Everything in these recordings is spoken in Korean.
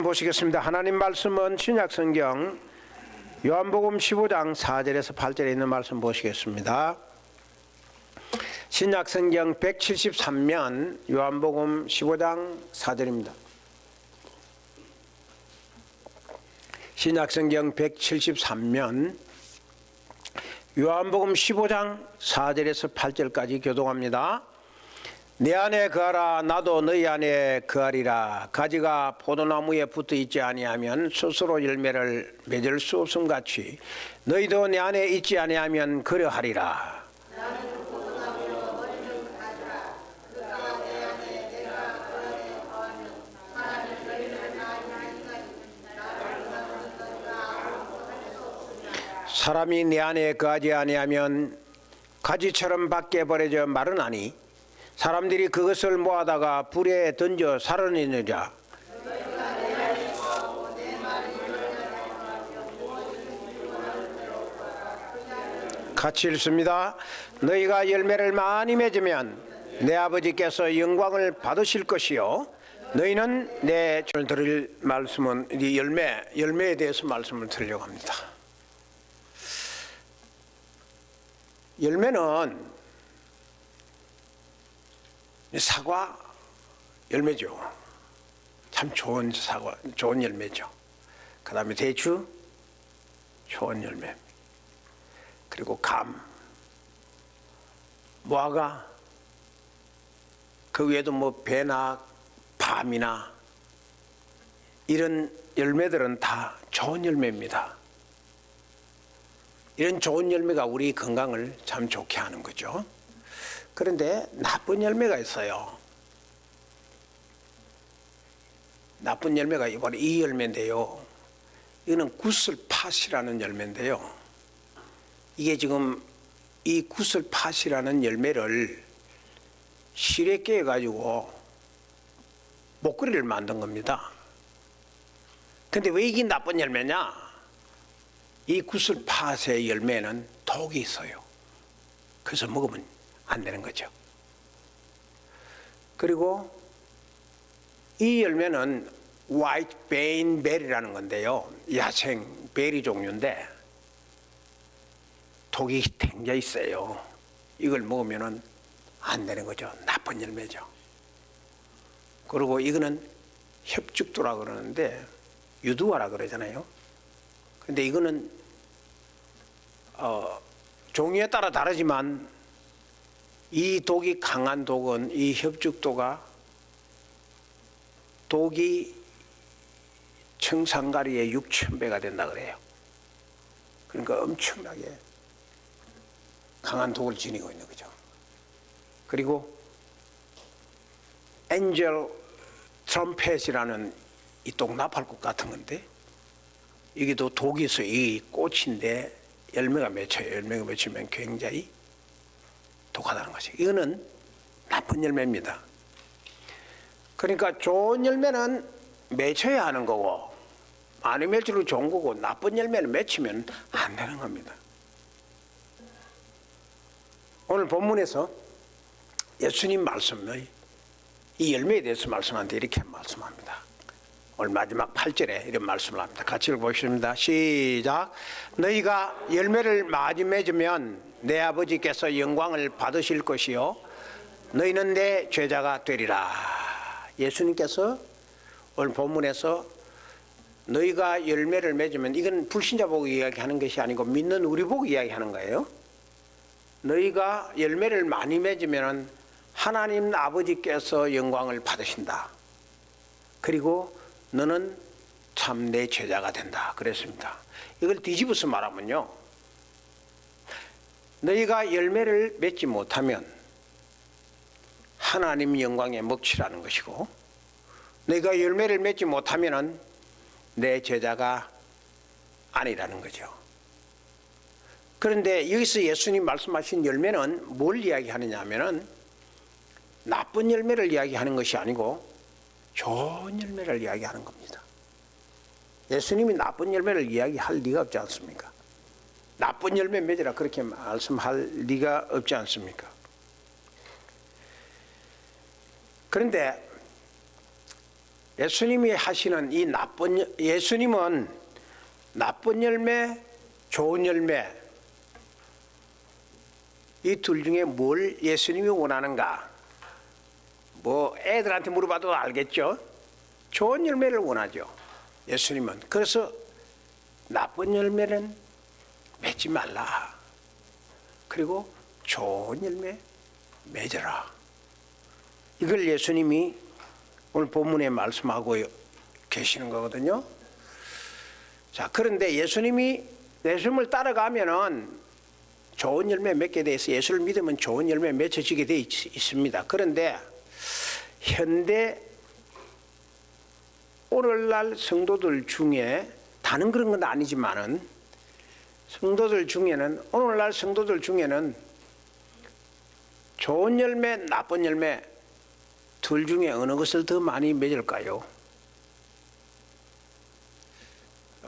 보시겠습니다. 하나님 말씀은 신약성경 요한복음 15장 4절에서 8절에 있는 말씀 보시겠습니다. 신약성경 173면 요한복음 15장 4절입니다. 신약성경 173면 요한복음 15장 4절에서 8절까지 교독합니다. 내 안에 거하라 나도 너희 안에 거하리라. 가지가 포도나무에 붙어 있지 아니하면 스스로 열매를 맺을 수 없음 같이 너희도 내 안에 있지 아니하면 그러하리라. 사람이 내 안에 거하지 아니하면 가지처럼 밖에 버려져 마르나니 사람들이 그것을 모아다가 불에 던져 살아내느냐. 같이 읽습니다. 너희가 열매를 많이 맺으면 내 아버지께서 영광을 받으실 것이요 너희는 내 오늘 드릴 말씀은 열매에 대해서 말씀을 드리려고 합니다. 열매는 사과 열매죠. 참 좋은 사과, 좋은 열매죠. 그 다음에 대추, 좋은 열매. 그리고 감, 무화과, 그 외에도 뭐 배나 밤이나 이런 열매들은 다 좋은 열매입니다. 이런 좋은 열매가 우리 건강을 참 좋게 하는 거죠. 그런데 나쁜 열매가 있어요. 나쁜 열매가 바로 이 열매인데요. 이거는 구슬팥이라는 열매인데요. 이게 지금 이 구슬팥이라는 열매를 실에 깨가지고 목걸이를 만든 겁니다. 근데 왜 이게 나쁜 열매냐? 이 구슬팥의 열매는 독이 있어요. 그래서 먹으면 안 되는 거죠. 그리고 이 열매는 화이트 베인 베리라는 건데요. 야생 베리 종류인데 독이 굉장히 세요. 이걸 먹으면 안 되는 거죠. 나쁜 열매죠. 그리고 이거는 협죽도라 그러는데 유두화라 그러잖아요. 근데 이거는 종류에 따라 다르지만 이 독이 강한 독은 이 협죽도가 독이 청산가리의 6,000배가 된다 그래요. 그러니까 엄청나게 강한 독을 지니고 있는 거죠. 그리고 엔젤 트럼펫이라는 이 독나팔꽃 같은 건데 이게 또 독이 있어요. 이 꽃인데 열매가 맺혀요. 열매가 맺히면 굉장히 독하다는 것이. 이거는 나쁜 열매입니다. 그러니까 좋은 열매는 맺혀야 하는 거고 많이 맺을수록 좋은 거고 나쁜 열매는 맺히면 안 되는 겁니다. 오늘 본문에서 예수님 말씀의 이 열매에 대해서 말씀하는데 이렇게 말씀합니다. 오늘 마지막 8절에 이런 말씀을 합니다. 같이 읽어보겠습니다. 시작. 너희가 열매를 많이 맺으면 내 아버지께서 영광을 받으실 것이요 너희는 내 제자가 되리라. 예수님께서 오늘 본문에서 너희가 열매를 맺으면 이건 불신자 보고 이야기하는 것이 아니고 믿는 우리 보고 이야기하는 거예요. 너희가 열매를 많이 맺으면 하나님 아버지께서 영광을 받으신다. 그리고 너는 참 내 제자가 된다 그랬습니다. 이걸 뒤집어서 말하면요, 너희가 열매를 맺지 못하면 하나님 영광에 먹칠하는 것이고 너희가 열매를 맺지 못하면 내 제자가 아니라는 거죠. 그런데 여기서 예수님 말씀하신 열매는 뭘 이야기하느냐 하면은 나쁜 열매를 이야기하는 것이 아니고 좋은 열매를 이야기하는 겁니다. 예수님이 나쁜 열매를 이야기할 리가 없지 않습니까? 나쁜 열매 맺으라 그렇게 말씀할 리가 없지 않습니까? 그런데 예수님이 하시는 이 예수님은 나쁜 열매, 좋은 열매 이 둘 중에 뭘 예수님이 원하는가? 뭐 애들한테 물어봐도 알겠죠? 좋은 열매를 원하죠. 예수님은. 그래서 나쁜 열매는 맺지 말라. 그리고 좋은 열매 맺어라. 이걸 예수님이 오늘 본문에 말씀하고 계시는 거거든요. 자, 그런데 예수님을 따라가면은 좋은 열매 맺게 돼 있어. 예수를 믿으면 좋은 열매 맺어지게 돼 있습니다. 그런데 현대 오늘날 성도들 중에 다는 그런 건 아니지만은 오늘날 성도들 중에는 좋은 열매, 나쁜 열매 둘 중에 어느 것을 더 많이 맺을까요?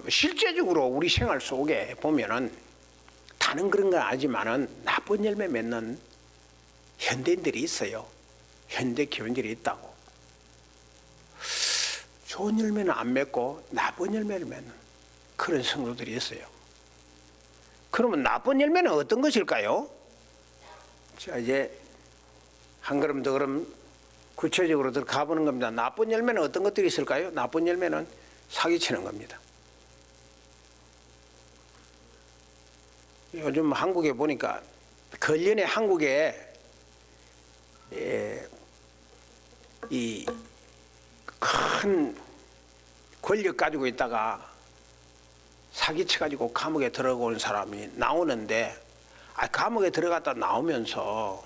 실제적으로 우리 생활 속에 보면은 다는 그런 건 아니지만은 나쁜 열매 맺는 현대인들이 있어요. 현대 교인들이 있다고. 좋은 열매는 안 맺고 나쁜 열매를 맺는 그런 성도들이 있어요. 그러면 나쁜 열매는 어떤 것일까요? 자, 이제 한 걸음 더 걸음 구체적으로 들어가보는 겁니다. 나쁜 열매는 어떤 것들이 있을까요? 나쁜 열매는 사기치는 겁니다. 요즘 한국에 보니까 근련에 한국에 이 큰 권력 가지고 있다가 사기쳐 가지고 감옥에 들어온 사람이 나오는데 감옥에 들어갔다 나오면서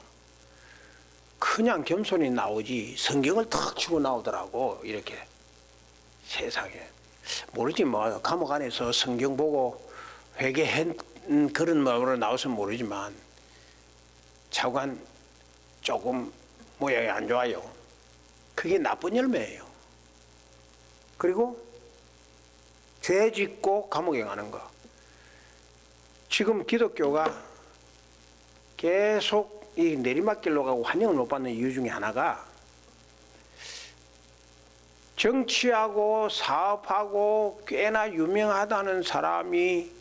그냥 겸손히 나오지 성경을 탁 치고 나오더라고. 이렇게 세상에 모르지 뭐 감옥 안에서 성경 보고 회개한 그런 마음으로 나와서 모르지만 차관 조금 모양이 안 좋아요. 그게 나쁜 열매예요. 그리고 죄 짓고 감옥에 가는 거. 지금 기독교가 계속 이 내리막길로 가고 환영을 못 받는 이유 중에 하나가 정치하고 사업하고 꽤나 유명하다는 사람이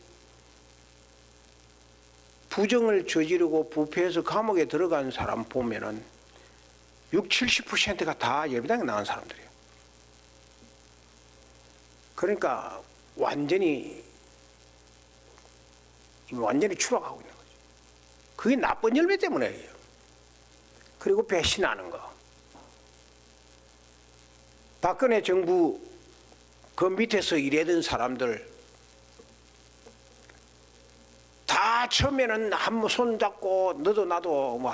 부정을 저지르고 부패해서 감옥에 들어간 사람 보면은 60~70%가 다 예배당에 나간 사람들이에요. 그러니까 완전히 추락하고 있는 거죠. 그게 나쁜 열매 때문에요. 그리고 배신하는 거. 박근혜 정부 그 밑에서 일하던 사람들 다 처음에는 한 번 손잡고 너도 나도 뭐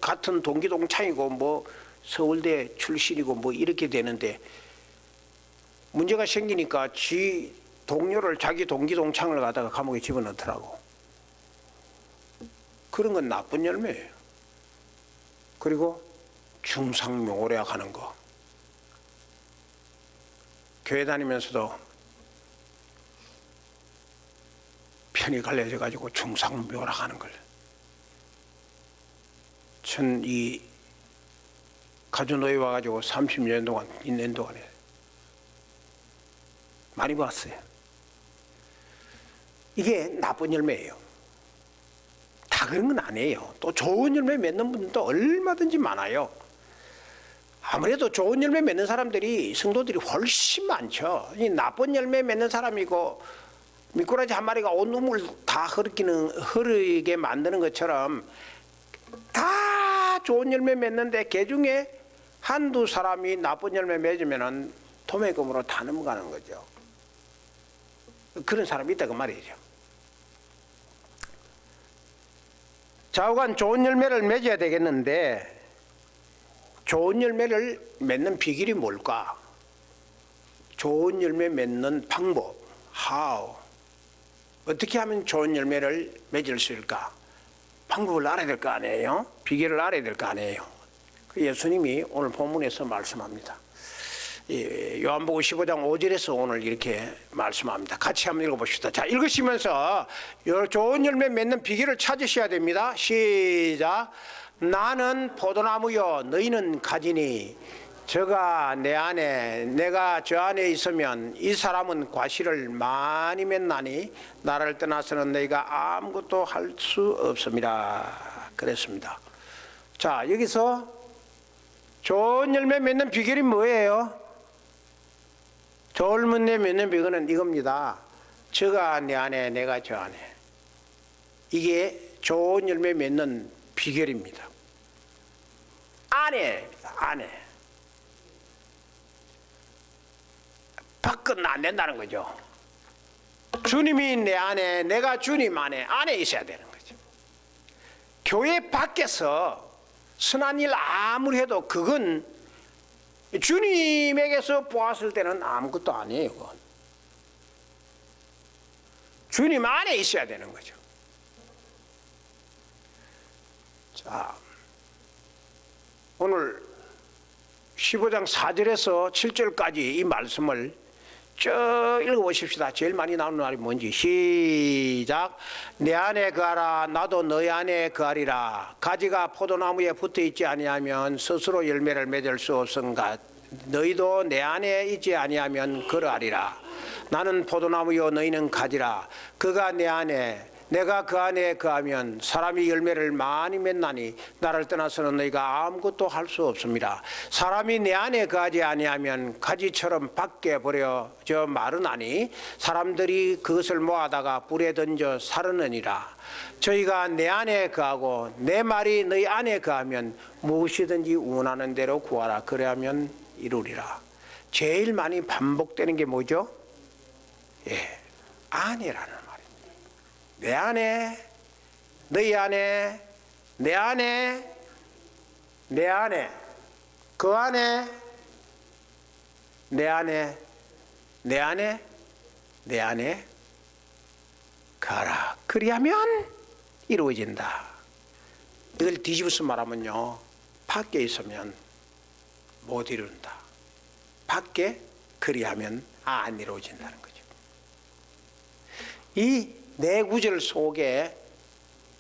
같은 동기동창이고 뭐 서울대 출신이고 뭐 이렇게 되는데 문제가 생기니까 자기 동기동창을 갖다가 감옥에 집어넣더라고. 그런 건 나쁜 열매예요. 그리고 중상묘래학 하는 거. 교회 다니면서도 편이 갈려져 가지고 중상묘락 하는 걸. 전 이 가주노예 와가지고 30년 동안 있는 동안에 많이 봤어요. 이게 나쁜 열매예요. 다 그런 건 아니에요. 또 좋은 열매 맺는 분도 얼마든지 많아요. 아무래도 좋은 열매 맺는 사람들이 성도들이 훨씬 많죠. 이 나쁜 열매 맺는 사람이고 미꾸라지 한 마리가 온 눈물 다 흐르게 만드는 것처럼 다 좋은 열매 맺는데 그 중에 한두 사람이 나쁜 열매 맺으면 도매금으로 다 넘어가는 거죠. 그런 사람이 있다고 말이죠. 좌우간 좋은 열매를 맺어야 되겠는데 좋은 열매를 맺는 비결이 뭘까? 좋은 열매 맺는 방법, how. 어떻게 하면 좋은 열매를 맺을 수 있을까? 방법을 알아야 될 거 아니에요? 비결을 알아야 될 거 아니에요? 그 예수님이 오늘 본문에서 말씀합니다. 요한복음 15장 5절에서 오늘 이렇게 말씀합니다. 같이 한번 읽어봅시다. 자, 읽으시면서 좋은 열매 맺는 비결을 찾으셔야 됩니다. 시작. 나는 포도나무요 너희는 가지니 저가 내 안에 내가 저 안에 있으면 이 사람은 과실을 많이 맺나니 나를 떠나서는 너희가 아무것도 할 수 없습니다. 그랬습니다. 자, 여기서 좋은 열매 맺는 비결이 뭐예요? 좋은 열매 맺는 비결은 이겁니다. 저가 내 안에 내가 저 안에. 이게 좋은 열매 맺는 비결입니다. 안에 밖은 안 된다는 거죠. 주님이 내 안에 내가 주님 안에 있어야 되는 거죠. 교회 밖에서 선한 일 아무리 해도 그건 주님에게서 보았을 때는 아무것도 아니에요. 그건. 주님 안에 있어야 되는 거죠. 자, 오늘 15장 4절에서 7절까지 이 말씀을 쭉 읽어보십시다. 제일 많이 나오는 말이 뭔지. 시작. 내 안에 거하라 나도 너희 안에 거하리라. 가지가 포도나무에 붙어있지 아니하면 스스로 열매를 맺을 수 없은가. 너희도 내 안에 있지 아니하면 그러하리라. 나는 포도나무요 너희는 가지라. 그가 내 안에 내가 그 안에 거하면 사람이 열매를 많이 맺나니 나를 떠나서는 너희가 아무것도 할 수 없습니다. 사람이 내 안에 거하지 아니하면 가지처럼 밖에 버려져 마르나니 사람들이 그것을 모아다가 불에 던져 사르느니라. 저희가 내 안에 거하고 내 말이 너희 안에 거하면 무엇이든지 원하는 대로 구하라. 그래야면 이루리라. 제일 많이 반복되는 게 뭐죠? 안이라는 말입니다. 내 안에, 너희 안에, 내 안에, 내 안에, 그 안에, 내 안에, 내 안에, 내 안에 가라. 그리하면 이루어진다. 이걸 뒤집어서 말하면요, 밖에 있으면 못 이룬다. 밖에 그리하면 안 이루어진다는 거죠. 이 네 구절 속에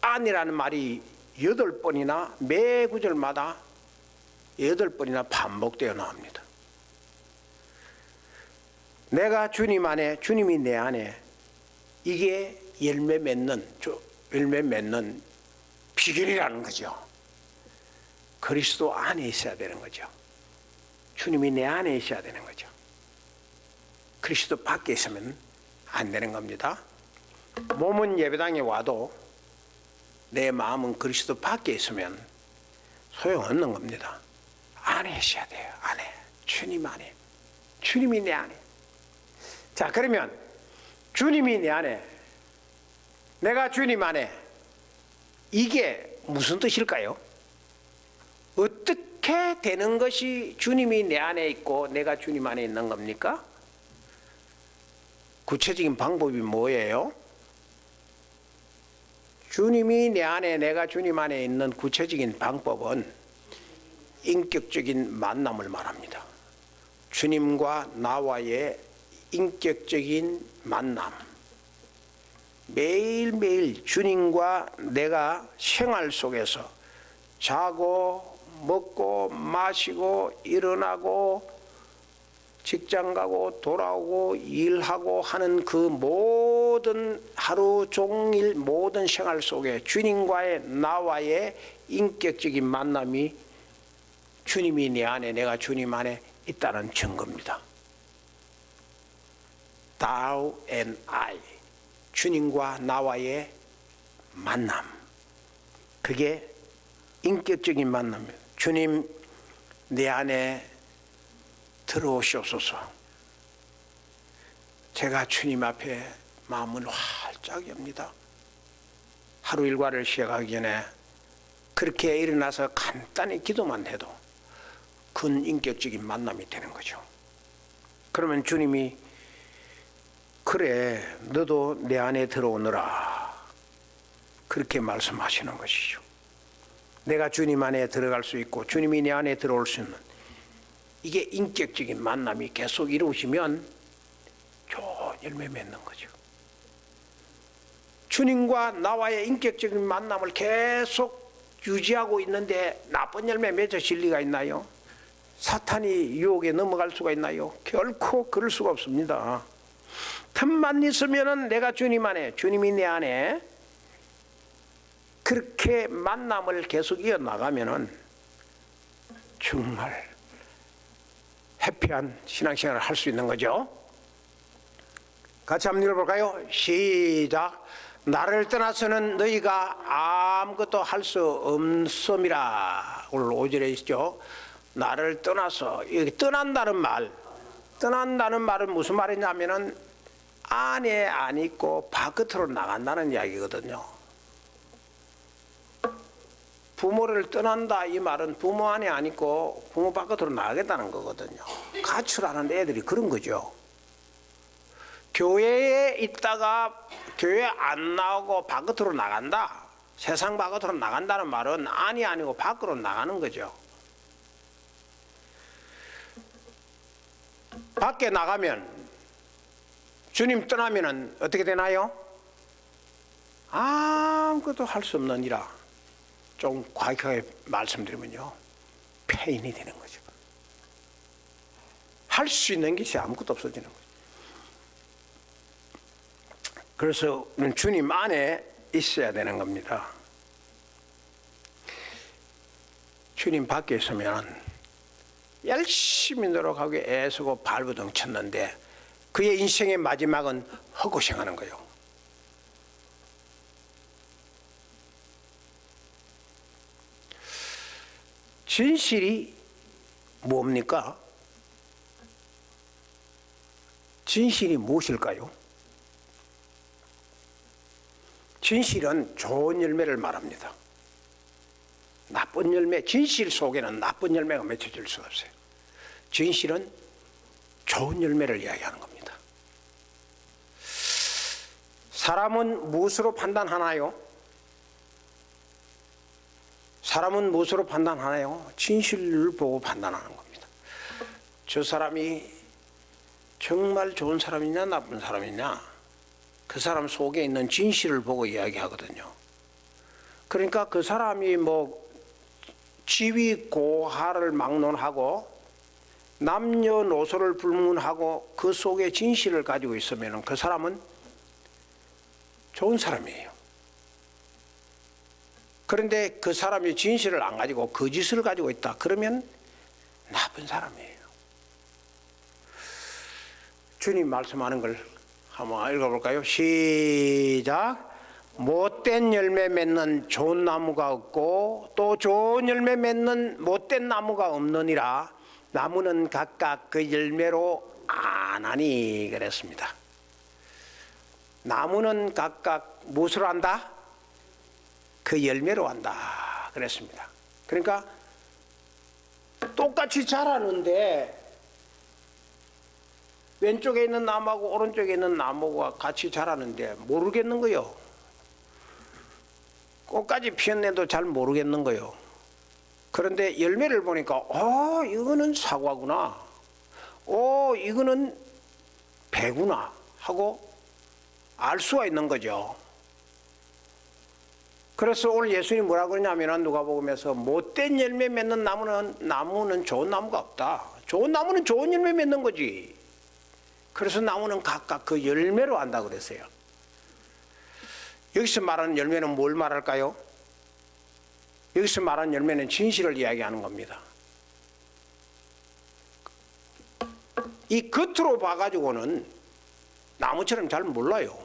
안이라는 말이 8번이나 매 구절마다 8번이나 반복되어 나옵니다. 내가 주님 안에, 주님이 내 안에, 이게 열매 맺는 비결이라는 거죠. 그리스도 안에 있어야 되는 거죠. 주님이 내 안에 있어야 되는 거죠. 그리스도 밖에 있으면 안 되는 겁니다. 몸은 예배당에 와도 내 마음은 그리스도 밖에 있으면 소용없는 겁니다. 안에 있어야 돼요. 안에. 주님 안에. 주님이 내 안에. 자, 그러면 주님이 내 안에, 내가 주님 안에, 이게 무슨 뜻일까요? 어떻게 되는 것이 주님이 내 안에 있고 내가 주님 안에 있는 겁니까? 구체적인 방법이 뭐예요? 주님이 내 안에 내가 주님 안에 있는 구체적인 방법은 인격적인 만남을 말합니다. 주님과 나와의 인격적인 만남. 매일매일 주님과 내가 생활 속에서 자고 먹고 마시고 일어나고 직장 가고 돌아오고 일하고 하는 그 모든 하루 종일 모든 생활 속에 주님과의 나와의 인격적인 만남이 주님이 내 안에 내가 주님 안에 있다는 증거입니다. Thou and I, 주님과 나와의 만남, 그게 인격적인 만남입니다. 주님 내 안에 들어오시옵소서. 제가 주님 앞에 마음을 활짝 엽니다. 하루 일과를 시작하기 전에 그렇게 일어나서 간단히 기도만 해도 큰 인격적인 만남이 되는 거죠. 그러면 주님이 그래 너도 내 안에 들어오너라 그렇게 말씀하시는 것이죠. 내가 주님 안에 들어갈 수 있고 주님이 내 안에 들어올 수 있는 이게 인격적인 만남이 계속 이루어지면 좋은 열매 맺는 거죠. 주님과 나와의 인격적인 만남을 계속 유지하고 있는데 나쁜 열매 맺어질 리가 있나요? 사탄이 유혹에 넘어갈 수가 있나요? 결코 그럴 수가 없습니다. 틈만 있으면은 내가 주님 안에, 주님이 내 안에 그렇게 만남을 계속 이어나가면은 정말 해피한 신앙생활을 할 수 있는 거죠. 같이 한번 읽어볼까요? 시작. 나를 떠나서는 너희가 아무것도 할 수 없음이라. 오늘 5절에 있죠. 나를 떠나서, 여기 떠난다는 말은 무슨 말이냐면은 안에 안 있고 바깥으로 나간다는 이야기거든요. 부모를 떠난다 이 말은 부모 안에 안 있고 부모 바깥으로 나가겠다는 거거든요. 가출하는 애들이 그런 거죠. 교회에 있다가 교회 안 나오고 바깥으로 나간다, 세상 바깥으로 나간다는 말은 안이 아니고 밖으로 나가는 거죠. 밖에 나가면, 주님 떠나면은 어떻게 되나요? 아무것도 할 수 없느니라. 좀 과격하게 말씀드리면요, 폐인이 되는 거죠. 할 수 있는 것이 아무것도 없어지는 거죠. 그래서 주님 안에 있어야 되는 겁니다. 주님 밖에 있으면 열심히 노력하고 애쓰고 발버둥 쳤는데 그의 인생의 마지막은 헛고생하는 거예요. 진실이 뭡니까? 진실이 무엇일까요? 진실은 좋은 열매를 말합니다. 나쁜 열매, 진실 속에는 나쁜 열매가 맺혀질 수가 없어요. 진실은 좋은 열매를 이야기하는 겁니다. 사람은 무엇으로 판단하나요? 사람은 무엇으로 판단하나요? 진실을 보고 판단하는 겁니다. 저 사람이 정말 좋은 사람이냐 나쁜 사람이냐, 그 사람 속에 있는 진실을 보고 이야기하거든요. 그러니까 그 사람이 뭐 지위 고하를 막론하고 남녀노소를 불문하고 그 속에 진실을 가지고 있으면 그 사람은 좋은 사람이에요. 그런데 그 사람이 진실을 안 가지고 거짓을 가지고 있다, 그러면 나쁜 사람이에요. 주님 말씀하는 걸 한번 읽어볼까요? 시작. 못된 열매 맺는 좋은 나무가 없고 또 좋은 열매 맺는 못된 나무가 없느니라. 나무는 각각 그 열매로 아나니 그랬습니다. 나무는 각각 무엇으로 안다? 그 열매로 안다 그랬습니다. 그러니까 똑같이 자라는데 왼쪽에 있는 나무하고 오른쪽에 있는 나무가 같이 자라는데 모르겠는 거요. 꽃까지 피었는데도 잘 모르겠는 거요. 그런데 열매를 보니까 이거는 사과구나, 이거는 배구나 하고 알 수가 있는 거죠. 그래서 오늘 예수님이 뭐라고 그러냐면 누가복음에서 못된 열매 맺는 나무는 좋은 나무가 없다. 좋은 나무는 좋은 열매 맺는 거지. 그래서 나무는 각각 그 열매로 안다 그랬어요. 여기서 말하는 열매는 뭘 말할까요? 여기서 말하는 열매는 진실을 이야기하는 겁니다. 이 겉으로 봐가지고는 나무처럼 잘 몰라요.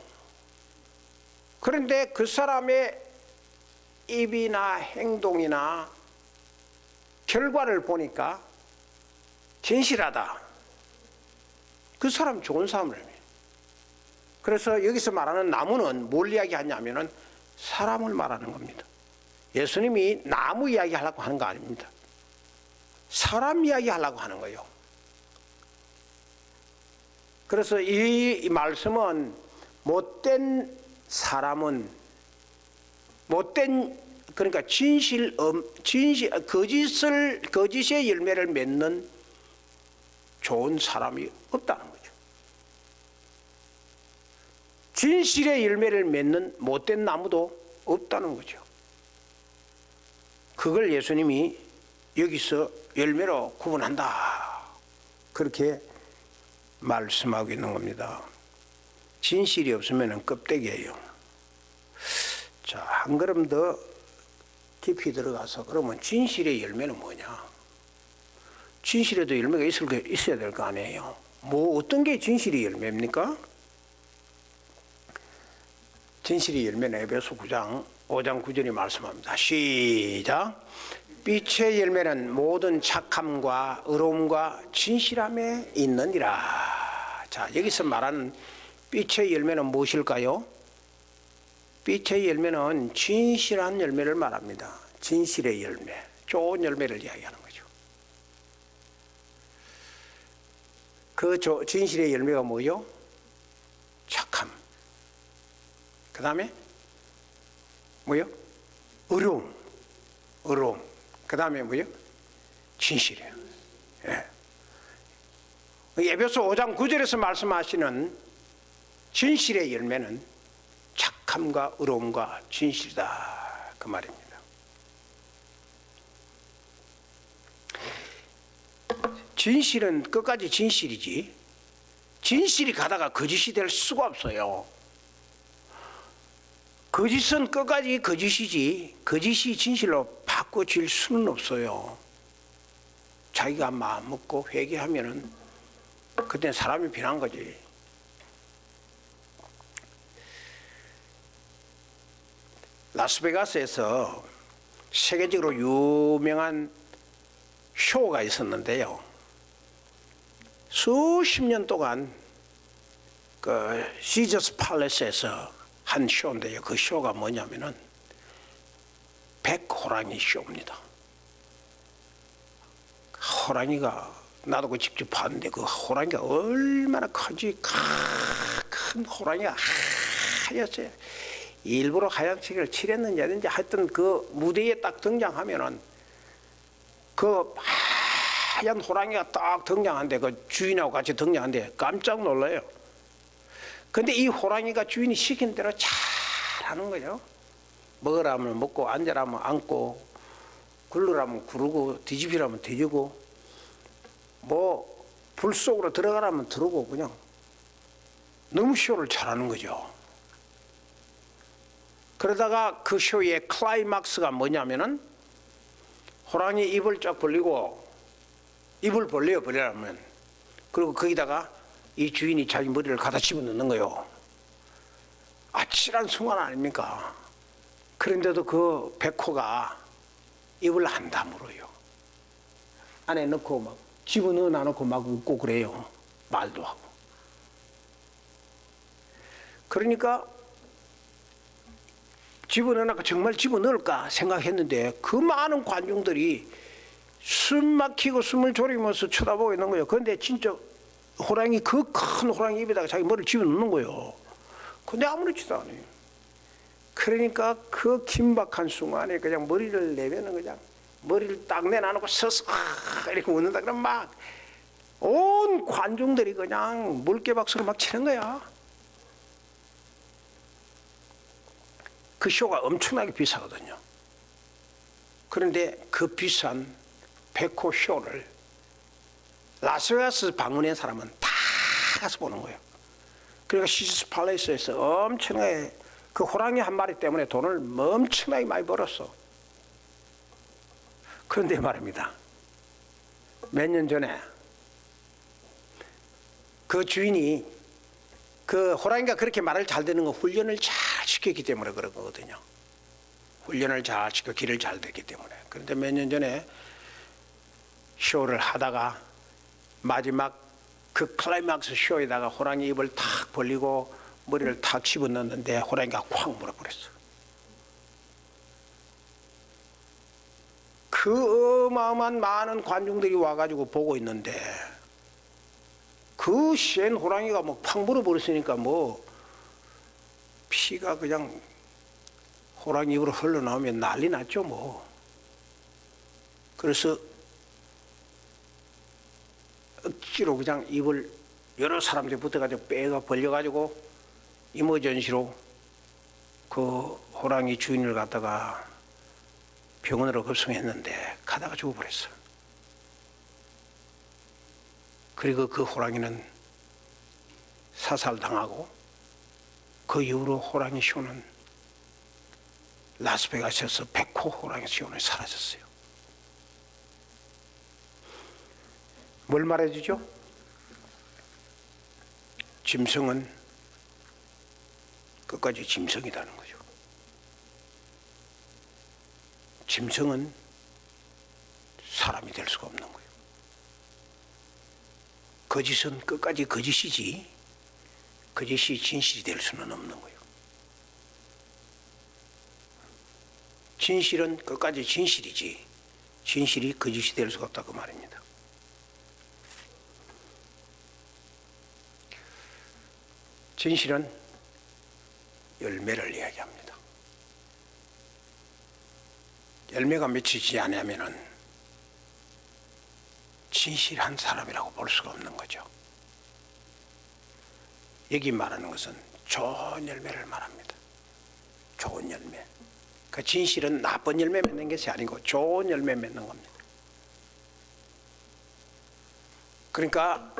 그런데 그 사람의 입이나 행동이나 결과를 보니까 진실하다, 그 사람 좋은 사람을. 그래서 여기서 말하는 나무는 뭘 이야기하냐면은 사람을 말하는 겁니다. 예수님이 나무 이야기하려고 하는 거 아닙니다. 사람 이야기하려고 하는 거예요. 그래서 이 말씀은 못된 사람은 그러니까 거짓의 열매를 맺는 좋은 사람이 없다는 거죠. 진실의 열매를 맺는 못된 나무도 없다는 거죠. 그걸 예수님이 여기서 열매로 구분한다. 그렇게 말씀하고 있는 겁니다. 진실이 없으면 껍데기예요. 자, 한 걸음 더 깊이 들어가서 그러면 진실의 열매는 뭐냐? 진실에도 열매가 있어야 될 거 아니에요. 뭐 어떤 게 진실의 열매입니까? 진실의 열매는 에베소 9장 5장 9절이 말씀합니다. 시작. 빛의 열매는 모든 착함과 의로움과 진실함에 있느니라. 자, 여기서 말하는 빛의 열매는 무엇일까요? 빛의 열매는 진실한 열매를 말합니다. 진실의 열매, 좋은 열매를 이야기하는 거죠. 그 진실의 열매가 뭐요? 착함. 그 다음에 뭐요? 의로움. 그 다음에 뭐요? 진실이에요. 예. 에베소 5장 9절에서 말씀하시는 진실의 열매는 착함과 의로움과 진실이다. 그 말입니다. 진실은 끝까지 진실이지, 진실이 가다가 거짓이 될 수가 없어요. 거짓은 끝까지 거짓이지 거짓이 진실로 바꿔질 수는 없어요. 자기가 마음 먹고 회개하면은 그때는 사람이 변한 거지. 라스베가스에서 세계적으로 유명한 쇼가 있었는데요. 수십 년 동안 그 시저스 팔레스에서 한 쇼인데요. 그 쇼가 뭐냐면은 백호랑이 쇼입니다. 호랑이가, 나도 그 직접 봤는데 그 호랑이가 얼마나 큰지, 큰 호랑이가 하얗어요. 일부러 하얀색을 칠했는지 아닌지 하여튼 그 무대에 딱 등장하면은 그 하얀 호랑이가 딱 등장한데, 그 주인하고 같이 등장한데 깜짝 놀라요. 근데 이 호랑이가 주인이 시킨 대로 잘 하는 거죠. 먹으라면 먹고, 앉으라면 앉고, 굴르라면 구르고, 뒤집히라면 뒤지고, 뭐 불 속으로 들어가라면 들어오고, 그냥 너무 쇼를 잘하는 거죠. 그러다가 그 쇼의 클라이막스가 뭐냐면은 호랑이 입을 쫙 벌리고, 입을 벌리라면, 그리고 거기다가 이 주인이 자기 머리를 갖다 집어넣는 거예요. 아찔한 순간 아닙니까? 그런데도 그 백호가 입을 안 다물어요. 안에 넣고 막 집어넣어 놔놓고 막 웃고 그래요. 말도 하고. 그러니까 집어넣으니까 정말 집어넣을까 생각했는데 그 많은 관중들이 숨 막히고 숨을 졸이면서 쳐다보고 있는 거예요. 그런데 진짜 호랑이, 그 큰 호랑이 입에다가 자기 머리를 집어넣는 거예요. 근데 아무렇지도 않아요. 그러니까 그 긴박한 순간에 그냥 머리를 내면은 그냥 머리를 딱 내놔놓고 서서 이렇게 웃는다 그러면 막 온 관중들이 그냥 물개박수를 막 치는 거야. 그 쇼가 엄청나게 비싸거든요. 그런데 그 비싼 백호 쇼를 라스베가스 방문한 사람은 다 가서 보는 거예요. 그러니까 시저스 팔레스에서 엄청나게 그 호랑이 한 마리 때문에 돈을 엄청나게 많이 벌었어. 그런데 말입니다. 몇 년 전에 그 주인이 그 호랑이가 그렇게 말을 잘 듣는 거 훈련을 잘 시켰기 때문에 그런 거거든요. 훈련을 잘 시켜 길을 잘 듣기 때문에. 그런데 몇 년 전에 쇼를 하다가 마지막 그 클라이막스 쇼에다가 호랑이 입을 탁 벌리고 머리를 탁 집어넣는데 호랑이가 콱 물어버렸어. 그 어마어마한 많은 관중들이 와가지고 보고 있는데 그 센 호랑이가 뭐 팍 물어버렸으니까 뭐 피가 그냥 호랑이 입으로 흘러나오면 난리 났죠 뭐. 그래서 억지로 그냥 입을 여러 사람들이 붙어가지고 빼가 벌려가지고 이머전시로 그 호랑이 주인을 갖다가 병원으로 급송했는데 가다가 죽어버렸어. 그리고 그 호랑이는 사살당하고 그 이후로 호랑이 쇼는 라스베가스에서 100호 호랑이 쇼는 사라졌어요. 뭘 말해주죠? 짐승은 끝까지 짐승이라는 거죠. 짐승은 사람이 될 수가 없는 거예요. 거짓은 끝까지 거짓이지 거짓이 진실이 될 수는 없는 거예요. 진실은 끝까지 진실이지 진실이 거짓이 될 수가 없다 그 말입니다. 진실은 열매를 이야기합니다. 열매가 맺히지 않으면은 진실한 사람이라고 볼 수가 없는 거죠. 여기 말하는 것은 좋은 열매를 말합니다. 좋은 열매. 그 진실은 나쁜 열매 맺는 것이 아니고 좋은 열매 맺는 겁니다. 그러니까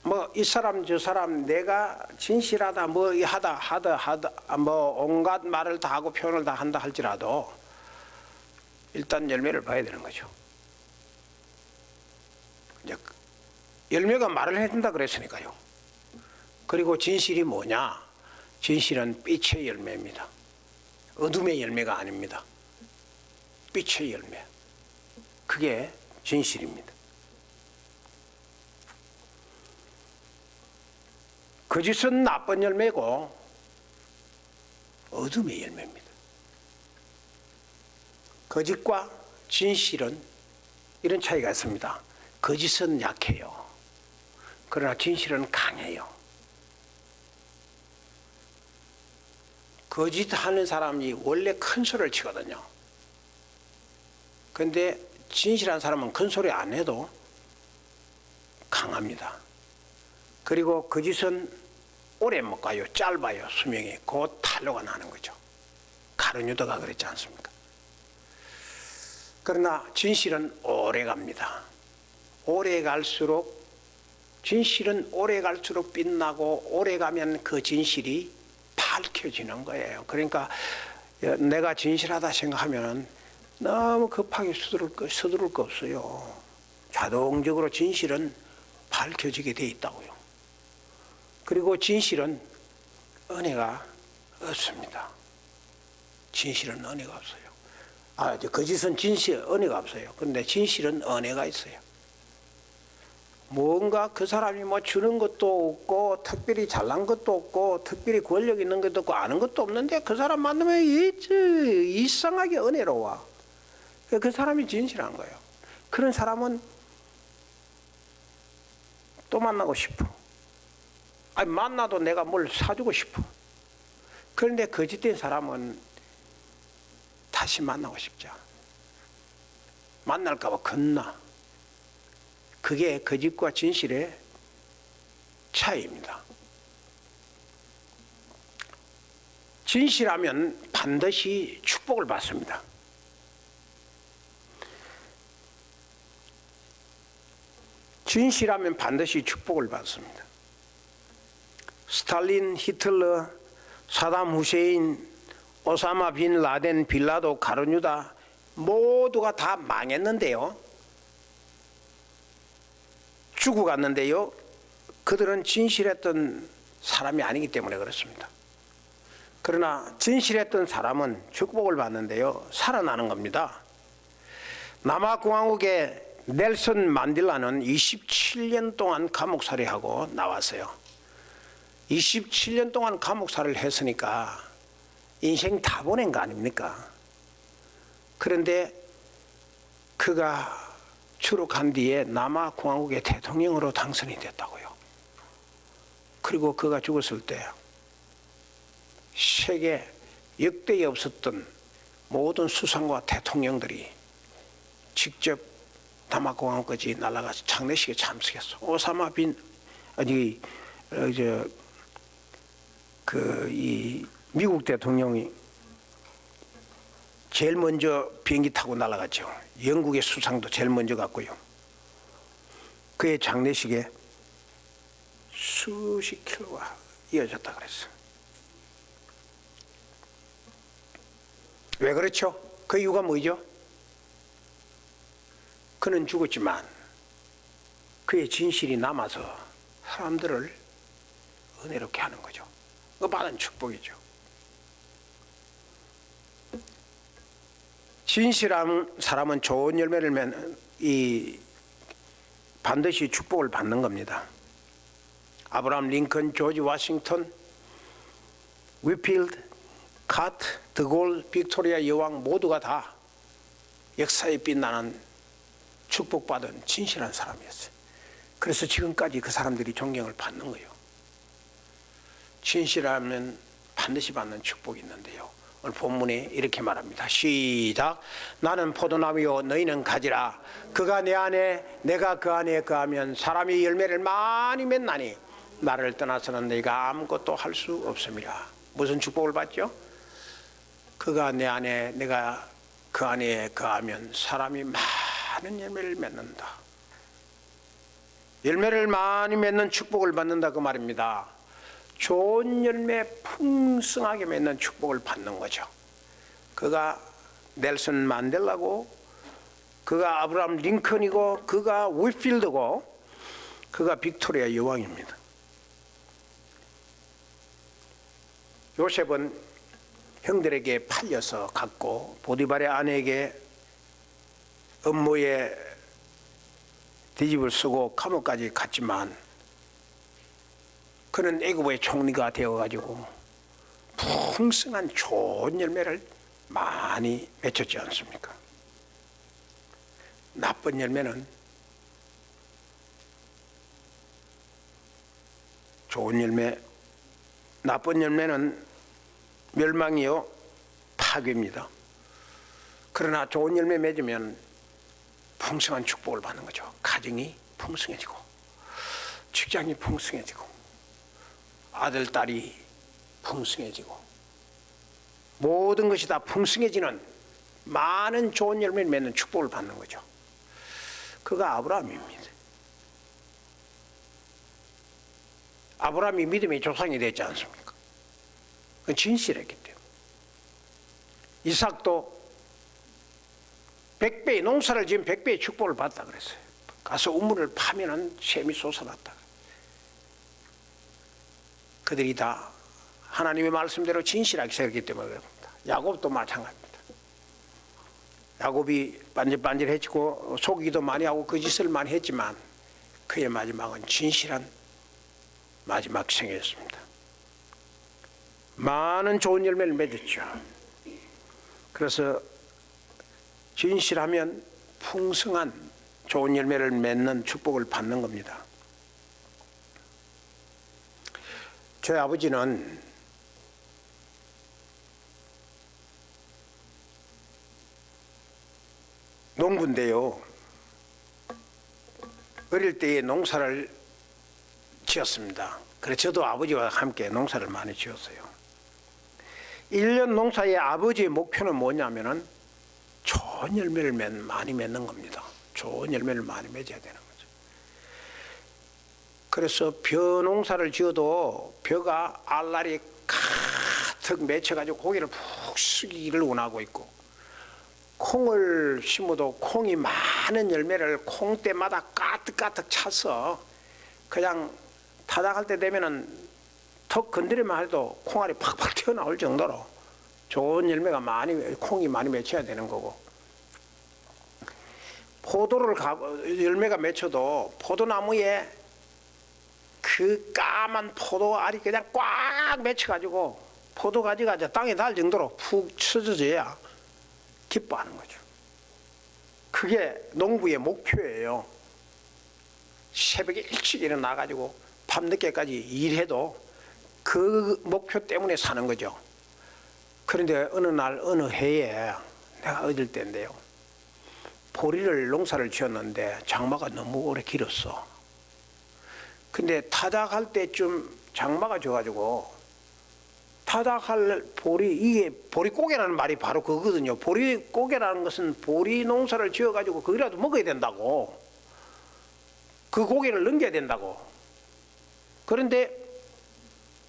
뭐 이 사람 저 사람 내가 진실하다 뭐 하다 뭐 온갖 말을 다 하고 표현을 다 한다 할지라도 일단 열매를 봐야 되는 거죠. 이제 열매가 말을 해준다 그랬으니까요. 그리고 진실이 뭐냐? 진실은 빛의 열매입니다. 어둠의 열매가 아닙니다. 빛의 열매. 그게 진실입니다. 거짓은 나쁜 열매고 어둠의 열매입니다. 거짓과 진실은 이런 차이가 있습니다. 거짓은 약해요. 그러나 진실은 강해요. 거짓하는 사람이 원래 큰 소리를 치거든요. 그런데 진실한 사람은 큰 소리 안 해도 강합니다. 그리고 거짓은 오래 못 가요. 짧아요. 수명이. 곧 탄로가 나는 거죠. 가룟 유다가 그랬지 않습니까? 그러나 진실은 오래 갑니다. 오래 갈수록 진실은 오래 갈수록 빛나고 오래 가면 그 진실이 밝혀지는 거예요. 그러니까 내가 진실하다 생각하면 너무 급하게 서두를 거 없어요. 자동적으로 진실은 밝혀지게 돼 있다고요. 그리고 진실은 은혜가 없습니다. 진실은 은혜가 없어요. 거짓은 진실, 은혜가 없어요. 그런데 진실은 은혜가 있어요. 뭔가 그 사람이 뭐 주는 것도 없고 특별히 잘난 것도 없고 특별히 권력 있는 것도 없고 아는 것도 없는데 그 사람 만나면 이상하게 은혜로워. 그 사람이 진실한 거예요. 그런 사람은 또 만나고 싶어. 아니 만나도 내가 뭘 사주고 싶어. 그런데 거짓된 사람은 다시 만나고 싶죠. 만날까 봐 겁나. 그게 거짓과 진실의 차이입니다. 진실하면 반드시 축복을 받습니다. 진실하면 반드시 축복을 받습니다. 스탈린, 히틀러, 사담 후세인, 오사마 빈 라덴, 빌라도, 가룟 유다 모두가 다 망했는데요. 죽어갔는데요. 그들은 진실했던 사람이 아니기 때문에 그렇습니다. 그러나 진실했던 사람은 축복을 받는데요. 살아나는 겁니다. 남아공화국의 넬슨 만델라는 27년 동안 감옥살이하고 나왔어요. 27년 동안 감옥살이를 했으니까 인생 다 보낸 거 아닙니까? 그런데 그가 추록한 뒤에 남아공화국의 대통령으로 당선이 됐다고요. 그리고 그가 죽었을 때 세계 역대에 없었던 모든 수상과 대통령들이 직접 남아공화국까지 날아가서 장례식에 참석했어. 오사마 빈 이 미국 대통령이 제일 먼저 비행기 타고 날아갔죠. 영국의 수상도 제일 먼저 갔고요. 그의 장례식에 수십 킬로가 이어졌다 그랬어요. 왜 그렇죠? 그 이유가 뭐죠? 그는 죽었지만 그의 진실이 남아서 사람들을 은혜롭게 하는 거죠. 그 받은 축복이죠. 진실한 사람은 좋은 열매를 맺는 반드시 축복을 받는 겁니다. 아브라함 링컨, 조지 워싱턴, 위필드, 카트, 드골, 빅토리아 여왕 모두가 다 역사에 빛나는 축복받은 진실한 사람이었어요. 그래서 지금까지 그 사람들이 존경을 받는 거예요. 진실하면 반드시 받는 축복이 있는데요. 오늘 본문에 이렇게 말합니다. 시작. 나는 포도나무요 너희는 가지라. 그가 내 안에 내가 그 안에 거하면 사람이 열매를 많이 맺나니 나를 떠나서는 너희가 아무것도 할 수 없습니다. 무슨 축복을 받죠? 그가 내 안에 내가 그 안에 거하면 사람이 많은 열매를 맺는다. 열매를 많이 맺는 축복을 받는다 그 말입니다. 좋은 열매 풍성하게 맺는 축복을 받는 거죠. 그가 넬슨 만델라고, 그가 아브라함 링컨이고, 그가 위필드고, 그가 빅토리아 여왕입니다. 요셉은 형들에게 팔려서 갔고 보디발의 아내에게 업무에 뒤집을 쓰고 감옥까지 갔지만 그는 애굽의 총리가 되어가지고 풍성한 좋은 열매를 많이 맺혔지 않습니까? 나쁜 열매는 좋은 열매, 나쁜 열매는 멸망이요 파괴입니다. 그러나 좋은 열매 맺으면 풍성한 축복을 받는 거죠. 가정이 풍성해지고 직장이 풍성해지고 아들, 딸이 풍성해지고 모든 것이 다 풍성해지는 많은 좋은 열매를 맺는 축복을 받는 거죠. 그가 아브라함입니다. 아브라함이 믿음의 조상이 됐지 않습니까? 그건 진실했기 때문에. 이삭도 100배의 농사를 지은 100배의 축복을 받다 그랬어요. 가서 우물을 파면은 샘이 솟아났다. 그들이 다 하나님의 말씀대로 진실하게 살기 때문에 그렇습니다. 야곱도 마찬가지입니다. 야곱이 반질반질해지고 속이기도 많이 하고 거짓을 많이 했지만 그의 마지막은 진실한 마지막 생이었습니다. 많은 좋은 열매를 맺었죠. 그래서 진실하면 풍성한 좋은 열매를 맺는 축복을 받는 겁니다. 저희 아버지는 농부인데요. 어릴 때에 농사를 지었습니다. 그래서 저도 아버지와 함께 농사를 많이 지었어요. 1년 농사의 아버지의 목표는 뭐냐면은 좋은 열매를 많이 맺는 겁니다. 좋은 열매를 많이 맺어야 되는 거죠. 그래서 벼 농사를 지어도 벼가 알알이 가득 맺혀가지고 고기를 푹 숙이기를 원하고 있고, 콩을 심어도 콩이 많은 열매를 콩때마다 가득가득 차서 그냥 타작할 때 되면은 턱 건드리면 해도 콩알이 팍팍 튀어나올 정도로 좋은 열매가 콩이 많이 맺혀야 되는 거고, 포도를 열매가 맺혀도 포도나무에 그 까만 포도알이 그냥 꽉 맺혀가지고 포도가지가 땅에 닿을 정도로 푹 쳐져야 기뻐하는 거죠. 그게 농부의 목표예요. 새벽에 일찍 일어나가지고 밤늦게까지 일해도 그 목표 때문에 사는 거죠. 그런데 어느 날 어느 해에 내가 어릴 때인데요, 보리를 농사를 지었는데 장마가 너무 오래 길었어. 근데 타작할 때쯤 장마가 져가지고 타닥할 보리, 이게 보리고개라는 말이 바로 그거거든요. 보리고개라는 것은 보리 농사를 지어가지고 거기라도 먹어야 된다고. 그 고개를 넘겨야 된다고. 그런데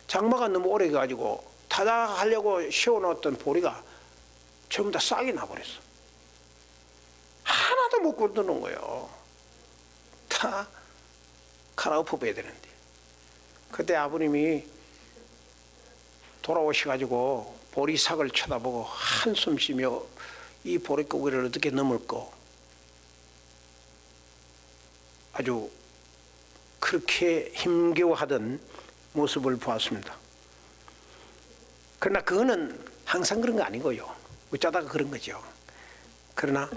장마가 너무 오래 가지고 타닥하려고 씌워놓았던 보리가 전부 다 싹이 나버렸어. 하나도 못 건드는 거예요. 다 갈아엎어야 되는데. 그때 아버님이 돌아오셔가지고 보리삭을 쳐다보고 한숨 쉬며 이 보리고기를 어떻게 넘을까 아주 그렇게 힘겨워하던 모습을 보았습니다. 그러나 그거는 항상 그런 거 아니고요. 어쩌다가 그런 거죠. 그러나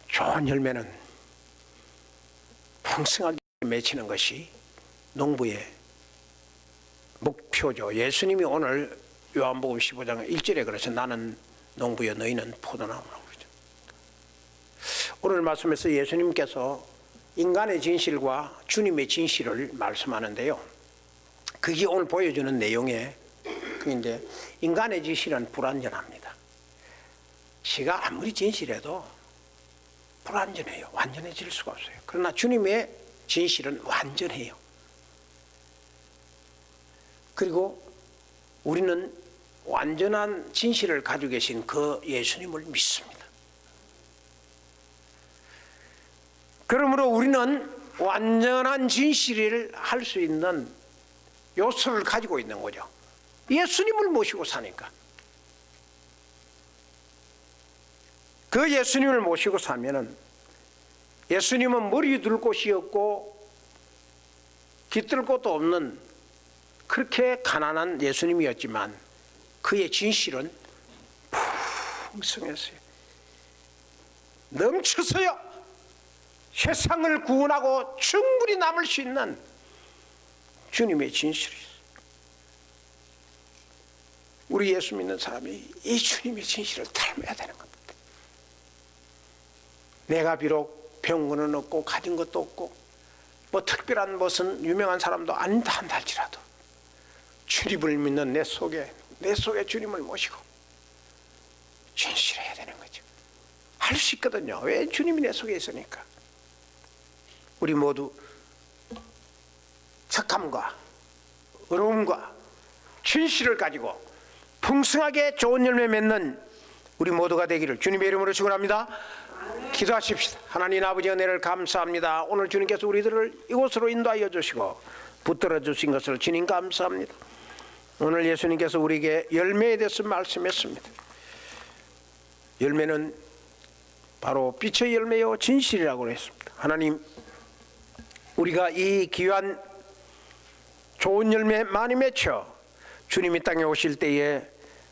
좋은 열매는 풍성하게 맺히는 것이 농부의 목표죠. 예수님이 오늘 요한복음 15장 1절에 그래서 나는 농부여 너희는 포도나무라고 그러죠. 오늘 말씀에서 예수님께서 인간의 진실과 주님의 진실을 말씀하는데요. 그게 오늘 보여주는 내용에 그인데 인간의 진실은 불완전합니다. 지가 아무리 진실해도 불완전해요. 완전해질 수가 없어요. 그러나 주님의 진실은 완전해요. 그리고 우리는 완전한 진실을 가지고 계신 그 예수님을 믿습니다. 그러므로 우리는 완전한 진실을 할 수 있는 요소를 가지고 있는 거죠. 예수님을 모시고 사니까. 그 예수님을 모시고 사면은 예수님은 머리 둘 곳이 없고 깃들 곳도 없는 그렇게 가난한 예수님이었지만 그의 진실은 풍성했어요. 넘쳐서요. 세상을 구원하고 충분히 남을 수 있는 주님의 진실이 있어요. 우리 예수 믿는 사람이 이 주님의 진실을 닮아야 되는 겁니다. 내가 비록 병원은 없고 가진 것도 없고 뭐 특별한 무슨 유명한 사람도 아니다 한다 할지라도 주님을 믿는 내 속에 주님을 모시고 진실해야 되는 거죠. 할 수 있거든요. 왜? 주님이 내 속에 있으니까. 우리 모두 착함과 의로움과 진실을 가지고 풍성하게 좋은 열매 맺는 우리 모두가 되기를 주님의 이름으로 축원합니다. 기도하십시다. 하나님 아버지 은혜를 감사합니다. 오늘 주님께서 우리들을 이곳으로 인도하여 주시고 붙들어 주신 것을 주님 감사합니다. 오늘 예수님께서 우리에게 열매에 대해서 말씀했습니다. 열매는 바로 빛의 열매요 진실이라고 했습니다. 하나님, 우리가 이 귀한 좋은 열매 많이 맺혀 주님이 땅에 오실 때에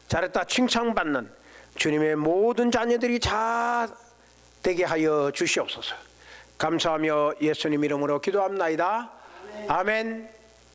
잘했다 칭찬받는 주님의 모든 자녀들이 다 되게 하여 주시옵소서. 감사하며 예수님 이름으로 기도합나이다. 아멘.